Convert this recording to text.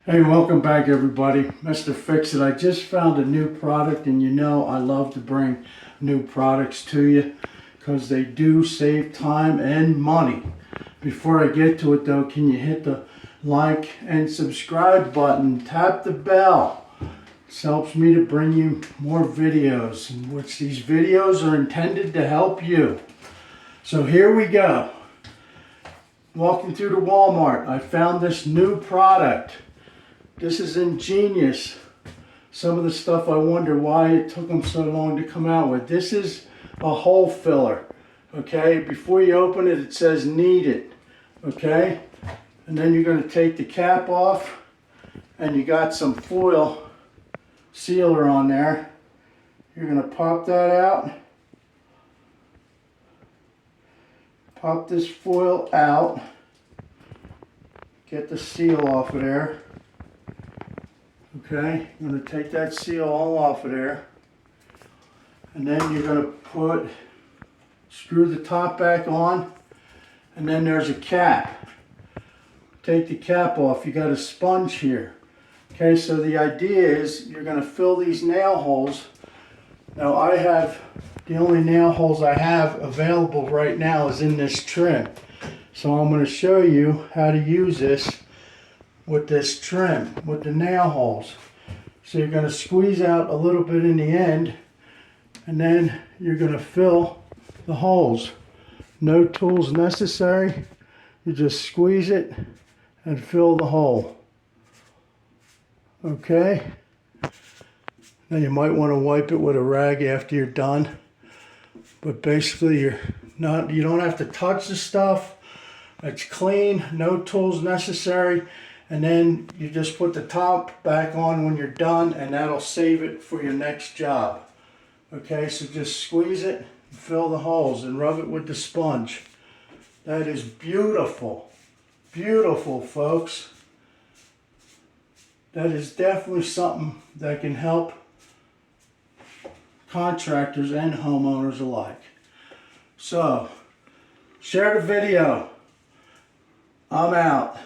Hey, welcome back everybody. Mr. Fix-It. I just found a new product, and you know I love to bring new products to you because they do save time and money. Before I get to it though, can you hit the like and subscribe button? Tap the bell. This helps me to bring you more videos, in which these videos are intended to help you. So here we go. Walking through the Walmart, I found this new product. This is ingenious. Some of the stuff I wonder why it took them so long to come out with. This is a hole filler. Okay, before you open it, it says need it. Okay, and then you're going to take the cap off, and you got some foil sealer on there. You're going to pop that out. Pop this foil out. Get the seal off of there. Okay, I'm going to take that seal all off of there, and then you're going to screw the top back on, and then there's a cap. Take the cap off. You got a sponge here. Okay, so the idea is you're going to fill these nail holes. Now the only nail holes I have available right now is in this trim. So I'm going to show you how to use this with this trim, with the nail holes. So you're going to squeeze out a little bit in the end, and then you're going to fill the holes. No tools necessary. You just squeeze it and fill the hole. Okay? Now you might want to wipe it with a rag after you're done. But basically you don't have to touch the stuff. It's clean, no tools necessary. And then you just put the top back on when you're done, and that'll save it for your next job. Okay, so just squeeze it, fill the holes, and rub it with the sponge. That is beautiful. Beautiful, folks. That is definitely something that can help contractors and homeowners alike. So, share the video. I'm out.